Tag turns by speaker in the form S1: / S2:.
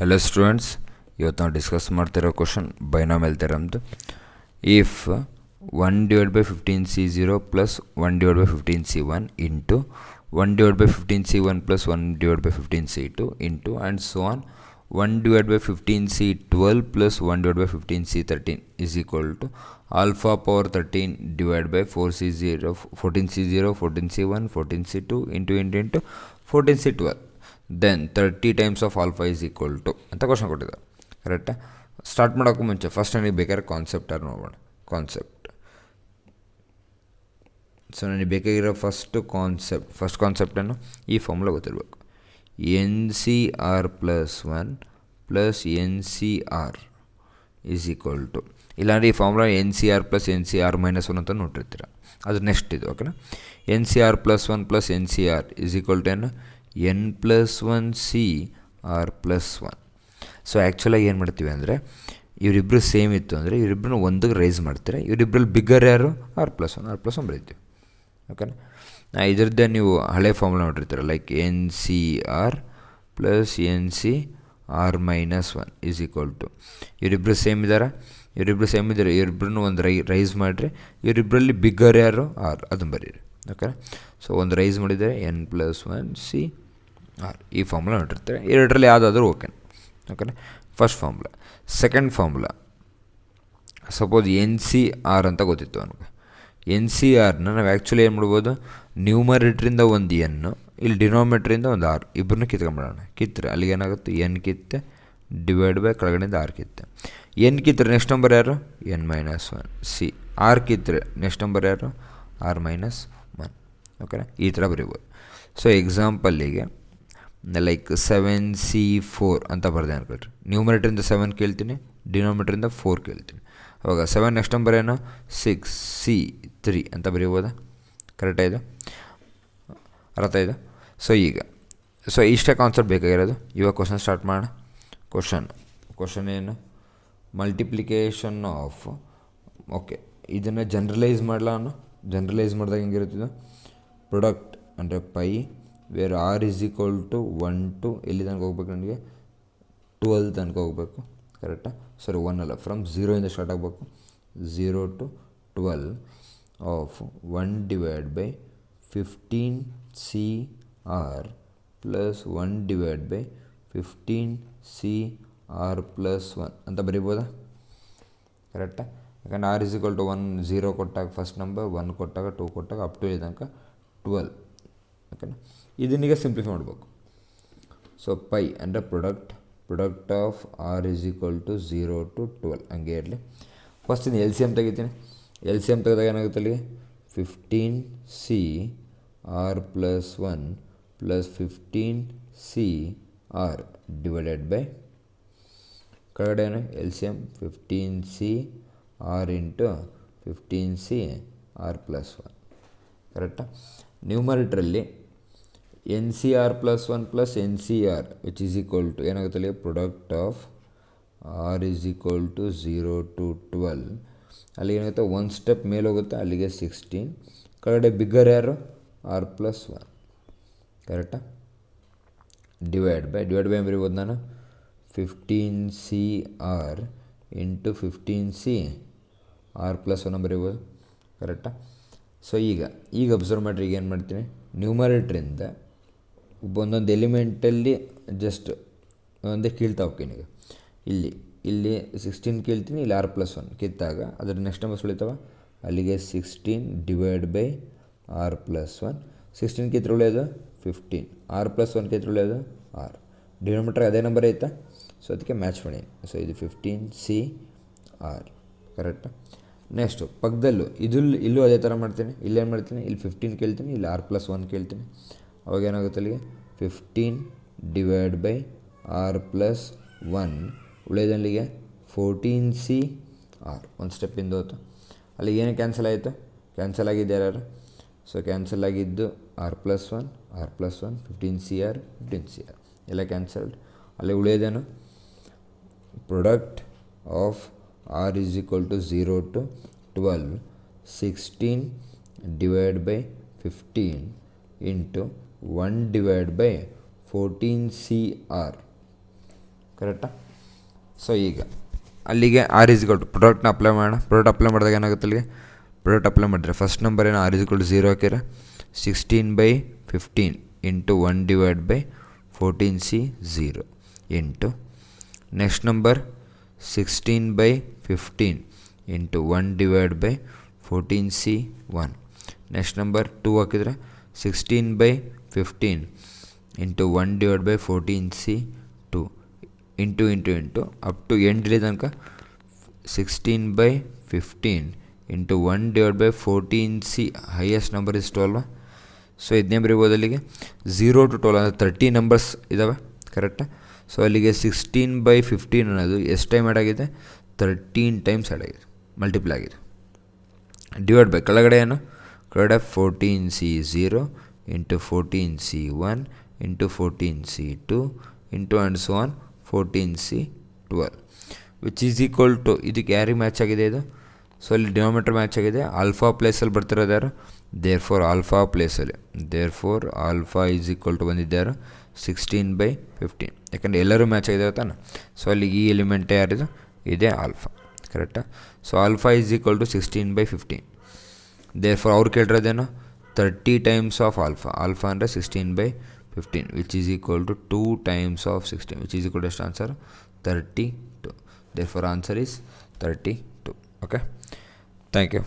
S1: Hello students, ಇವತ್ತು ನಾವು discuss ಮಾಡ್ತಿರೋ ಕ್ವಶನ್ ಬೈನಾಮಿಯಲ್ ಥಿಯರಮ್ದು. If 1/15c0 plus 1/15c1 into 1/15c1 plus 1/15c2 into and so on 1/15c12 plus 1/15c13 is equal to alpha power 13 divided by 4c0 14c0 14c1 14c2 into 14c12 then 30 times of alpha is equal to ಅಂತ question ಕೊಟ್ಟಿದ್ದೆ. ಕರೆಕ್ಟಾ? Start ಮಾಡೋಕ್ಕೂ ಮುಂಚೆ first ನನಗೆ ಬೇಕಾದ್ರೆ ಕಾನ್ಸೆಪ್ಟಾರು ನೋಡೋಣ. So ನನಗೆ ಬೇಕಾಗಿರೋ ಫಸ್ಟ್ ಕಾನ್ಸೆಪ್ಟನ್ನು ಈ ಫಾರ್ಮುಲಾ ಗೊತ್ತಿರಬೇಕು. NCR plus 1 plus NCR is equal to, ಇಲ್ಲಾಂದರೆ ಈ formula NCR plus NCR minus 1 ಅಂತ ನೋಡಿರ್ತೀರ. ಅದು ನೆಕ್ಸ್ಟ್ ಇದು. ಓಕೆನಾ? NCR plus 1 plus NCR is equal to ಏನು? N plus 1 CR plus 1. So ಆ್ಯಕ್ಚುಲಾಗಿ ಏನು ಮಾಡ್ತೀವಿ ಅಂದರೆ, ಇವರಿಬ್ಬರು ಸೇಮ್ ಇತ್ತು ಅಂದರೆ ಇವರಿಬ್ಬರನ್ನ ಒಂದಕ್ಕೆ ರೈಸ್ ಮಾಡ್ತೀರಾ. ಇವರಿಬ್ಬರಲ್ಲಿ ಬಿಗ್ಗರ್ ಯಾರು? R+1 ಬರೀತೀವಿ. ಓಕೆನಾ? ಇದರದ್ದೇ ನೀವು ಹಳೆ ಫಾರ್ಮುಲಾ ನೋಡಿರ್ತೀರ, like NCR plus NCR minus 1 is equal to, ಇವರಿಬ್ಬರು ಸೇಮ್ ಇದ್ದಾರೆ, ಇವರಿಬ್ಬರನ್ನು ಒಂದು ರೈಸ್ ಮಾಡಿರಿ. ಇವರಿಬ್ಬರಲ್ಲಿ ಬಿಗ್ಗರ್ ಯಾರು? R, ಅದನ್ನು ಬರೀರಿ. ಓಕೆನಾ? ಸೊ ಒಂದು ರೈಸ್ ಮಾಡಿದರೆ N+1 CR, ಈ ಫಾರ್ಮುಲಾ ನೋಡಿರ್ತಾರೆ. ಎರಡರಲ್ಲಿ ಯಾವುದಾದ್ರೂ ಓಕೆನಾ? ಓಕೆನಾ? First formula. Second formula, suppose NCR ಅಂತ ಗೊತ್ತಿತ್ತು ನನಗೆ. NCRನ ನಾವು ಆ್ಯಕ್ಚುಲಿ ಏನು ಮಾಡ್ಬೋದು, ನ್ಯೂಮರೇಟ್ರಿಂದ ಒಂದು N, ಇಲ್ಲಿ ಡಿನಾಮಿನೇಟ್ರಿಂದ ಒಂದು R, ಇಬ್ಬರನ್ನ ಕಿತ್ಕೊಂಬಿಡೋಣ. ಕಿತ್ತರೆ ಅಲ್ಲಿಗೆ ಏನಾಗುತ್ತೆ? N ಕಿತ್ತೆ ಡಿವೈಡ್ ಬೈ ಕೆಳಗಡೆಯಿಂದ R ಕಿತ್ತೆ. N ಕಿತ್ತರೆ ನೆಕ್ಸ್ಟ್ ನಂಬರ್ ಯಾರು? N-1 C. R ಕಿತ್ತರೆ ನೆಕ್ಸ್ಟ್ ನಂಬರ್ ಯಾರು? R-1. ಓಕೆನಾ? ಈ ಥರ ಬರೀಬೋದು. ಸೊ ಎಕ್ಸಾಂಪಲ್ಲಿಗೆ ಲೈಕ್ 7C4 ಅಂತ ಬರೆದೆ ಅನ್ಕೊಳ್ರಿ. ನ್ಯೂಮರೇಟ್ರಿಂದ 7 ಕೇಳ್ತೀನಿ, ಡಿನಾಮಿನೇಟ್ರಿಂದ 4 ಕೇಳ್ತೀನಿ. ಅವಾಗ 7 ನೆಕ್ಸ್ಟ್ ನಂಬರ್ ಏನು? 6C3 ಅಂತ ಬರೀಬೋದಾ? ಕರೆಕ್ಟಾ? ಇದು ಅರ್ಥ ಇದೆ? ಸೊ ಇಷ್ಟೇ ಕಾನ್ಸೆಪ್ಟ್ ಬೇಕಾಗಿರೋದು. ಇವಾಗ ಕ್ವಶನ್ ಸ್ಟಾರ್ಟ್ ಮಾಡೋಣ. ಕ್ವಶನ್ ಏನು? ಮಲ್ಟಿಪ್ಲಿಕೇಶನ್ ಆಫ್, ಓಕೆ, ಇದನ್ನು ಜನರಲೈಸ್ ಮಾಡಿದಾಗ ಹೆಂಗಿರುತ್ತಿದ್ದು? ಪ್ರೊಡಕ್ಟ್ ಅಂದರೆ pi where R is equal to 1 to ಎಲ್ಲಿ ತನಕ ಹೋಗ್ಬೇಕು? ನನಗೆ 12 ತನಕ ಹೋಗಬೇಕು. ಕರೆಕ್ಟಾ? 1 ಅಲ್ಲ, ಫ್ರಮ್ 0 ಸ್ಟಾರ್ಟ್ ಆಗಬೇಕು. 0 to 12 of 1 divide by 15CR plus 1 divide by 15CR plus 1 ಅಂತ ಬರೀಬೋದಾ? ಕರೆಕ್ಟಾ? ಯಾಕಂದ್ರೆ R ಈಸ್ ಈಕ್ವಲ್ ಟು 1, 0 ಕೊಟ್ಟಾಗ ಫಸ್ಟ್ ನಂಬರ್, 1 ಕೊಟ್ಟಾಗ, 2 ಕೊಟ್ಟಾಗ, ಅಪ್ ಟು ಇಲ್ಲಿ ತನಕ 12. ಓಕೆನಾ? ಇದನ್ನೀಗ ಸಿಂಪ್ಲಿಫೈ ಮಾಡಬೇಕು. ಸೊ ಪೈ ಅಂದರೆ product of R is equal to 0 to 12 ಹಂಗೆ ಇರಲಿ. ಫಸ್ಟ್ ಇನ್ನು LCM ತೆಗಿತೀನಿ. LCM ತೆಗೆದಾಗ ಏನಾಗುತ್ತೆ? ಅಲ್ಲಿಗೆ 15CR plus 1 plus 15CR divided by ಕೆಳಗಡೆ ಏನು? LCM 15CR into 15CR plus 1. ಕರೆಕ್ಟಾ? ನ್ಯೂಮರೇಟ್ರಲ್ಲಿ NCR plus 1 plus NCR which is equal to ಏನಾಗುತ್ತೆ? ಅಲ್ಲಿ product of R is equal to 0 to 12. ಅಲ್ಲಿ ಏನಾಗುತ್ತೆ? ಒಂದು ಸ್ಟೆಪ್ ಮೇಲೆ ಹೋಗುತ್ತೆ, ಅಲ್ಲಿಗೆ 16. ಕೆಳಗಡೆ ಬಿಗ್ಗರ್ ಯಾರು? R+1. ಕರೆಕ್ಟಾ? ಡಿವೈಡ್ ಬೈ ಬರೀಬೋದು ನಾನು 15CR ಇಂಟು 15CR ಪ್ಲಸ್ 1 ಬರೀಬೋದು. ಕರೆಕ್ಟಾ? ಸೊ ಈಗ ಅಬ್ಸರ್ವ್ ಮಾಡಿರಿ. ಈಗ ಏನು ಮಾಡ್ತೀನಿ? ನ್ಯೂಮರೇಟ್ರಿಂದ ಒಂದೊಂದು ಎಲಿಮೆಂಟಲ್ಲಿ ಜಸ್ಟ್ ಒಂದೇ ಕೀಳ್ತಾ ಹೋಗ್ತೀನಿ. ಈಗ ಇಲ್ಲಿ 16 ಕೇಳ್ತೀನಿ, ಇಲ್ಲಿ R+1 ಕಿತ್ತಾಗ ಅದರ ನೆಕ್ಸ್ಟ್ ನಂಬರ್ಸ್ ಉಳಿತಾವ, ಅಲ್ಲಿಗೆ 16 ಡಿವೈಡ್ ಬೈ R+1. 16 ಕಿತ್ರ ಉಳಿಯೋದು 15, R+1 ಕಿತ್ರ ಉಳಿಯೋದು R. ಡಿನೋಮಿನೇಟರ್ ಅದೇ ನಂಬರ್ ಐತಾ? ಸೊ ಅದಕ್ಕೆ ಮ್ಯಾಚ್ ಮಾಡಿ. ಸೊ ಇದು 15CR. ಕರೆಕ್ಟಾ? ನೆಕ್ಸ್ಟು ಪಕ್ಕದಲ್ಲೂ ಇಲ್ಲೂ ಅದೇ ಥರ ಮಾಡ್ತೀನಿ. ಇಲ್ಲೇನು ಮಾಡ್ತೀನಿ? ಇಲ್ಲಿ 15 ಕೇಳ್ತೀನಿ, ಇಲ್ಲಿ R+1 ಕೇಳ್ತೀನಿ. ಅವಾಗ ಏನಾಗುತ್ತೆ? ಅಲ್ಲಿಗೆ 15 ಡಿವೈಡ್ ಬೈ R+1 ಉಳಿಯೋದಲ್ಲಿಗೆ 14CR. ಒಂದು ಸ್ಟೆಪ್ಪಿಂದ ಹೋಯ್ತು. ಅಲ್ಲಿ ಏನು ಕ್ಯಾನ್ಸಲ್ ಆಯಿತು? ಕ್ಯಾನ್ಸಲ್ ಆಗಿದೆ ಯಾರು? ಸೊ ಕ್ಯಾನ್ಸಲ್ ಆಗಿದ್ದು R+1 15CR ಎಲ್ಲ ಕ್ಯಾನ್ಸಲ್ಡ್. ಅಲ್ಲಿ ಉಳಿಯೋದೇನು? Product of R is equal to 0 to 12 16 divide by 15 into 1 divide by 14CR. ಕರೆಕ್ಟಾ? ಸೊ ಈಗ ಅಲ್ಲಿಗೆ ಆರ್ ಈಸ್ ಈಕ್ವಲ್ ಟು ಪ್ರಾಡಕ್ಟ್ನ ಅಪ್ಲೈ ಮಾಡೋಣ. ಪ್ರಾಡಕ್ಟ್ ಅಪ್ಲೈ ಮಾಡಿದಾಗ ಏನಾಗುತ್ತೆ ಅಲ್ಲಿಗೆ? ಪ್ರಾಡಕ್ಟ್ ಅಪ್ಲೈ ಮಾಡಿದ್ರೆ ಫಸ್ಟ್ ನಂಬರ್ ಏನು ಆರ್ ಈಸ್ ಈಕ್ವಲ್ ಟು 0 ಹಾಕಿದ್ರೆ 16/15 into 1/14C 0 into next number 16/15 into 1/14C 1. Next number 2 ಹಾಕಿದರೆ 16/15 into 1/14C 2 into up to end ತನಕ 16/15 into 1/14C highest number is 12. So ಇದನ್ನೇ ಬರೀಬೋದು ಅಲ್ಲಿಗೆ 0 to 12 ಅಂದರೆ 30 ನಂಬರ್ಸ್ ಇದ್ದಾವೆ, ಕರೆಕ್ಟಾ? ಸೊ ಅಲ್ಲಿಗೆ 16/15 ಅನ್ನೋದು ಎಷ್ಟು ಟೈಮ್ ಆ್ಯಡ್ ಆಗಿದೆ? 13 ಟೈಮ್ಸ್ ಆ್ಯಡ್ ಆಗಿದೆ, ಮಲ್ಟಿಪ್ಲೈ ಆಗಿದೆ. ಡಿವೈಡ್ ಬೈ ಕೆಳಗಡೆ ಏನು? ಕೆಳಗಡೆ 14C 0 into 14C 1 into 14C 2 into and so on 14C 12 which is equal to, ಇದಕ್ಕೆ ಯಾರಿಗೆ ಮ್ಯಾಚ್ ಆಗಿದೆ ಇದು? ಸೊ ಅಲ್ಲಿ ಡಿನಾಮಿನೇಟರ್ ಮ್ಯಾಚ್ ಆಗಿದೆ, ಆಲ್ಫಾ ಪ್ಲೇಸಲ್ಲಿ ಬರ್ತಿರೋದು ಯಾರು? ದೇರ್ ಫೋರ್ ಆಲ್ಫಾ ಪ್ಲೇಸಲ್ಲಿ, therefore alpha is equal to ಬಂದಿದ್ದಾರು 16/15, ಯಾಕಂದರೆ ಎಲ್ಲರೂ ಮ್ಯಾಚ್ ಆಗಿದ್ದಾವೆ ತಾನೆ. ಸೊ ಅಲ್ಲಿ ಈ ಎಲಿಮೆಂಟ್ ಯಾರಿದು? ಇದೇ ಆಲ್ಫಾ, ಕರೆಕ್ಟಾ? So alpha is equal to 16/15. Therefore ಅವ್ರು ಕೇಳಿರೋದೇನು? 30 ಟೈಮ್ಸ್ ಆಫ್ ಆಲ್ಫಾ. ಆಲ್ಫಾ ಅಂದರೆ 16/15 which is equal to 2 times of 16 which is equal to ಎಷ್ಟು answer? 32. Therefore answer is 32. Okay, thank you.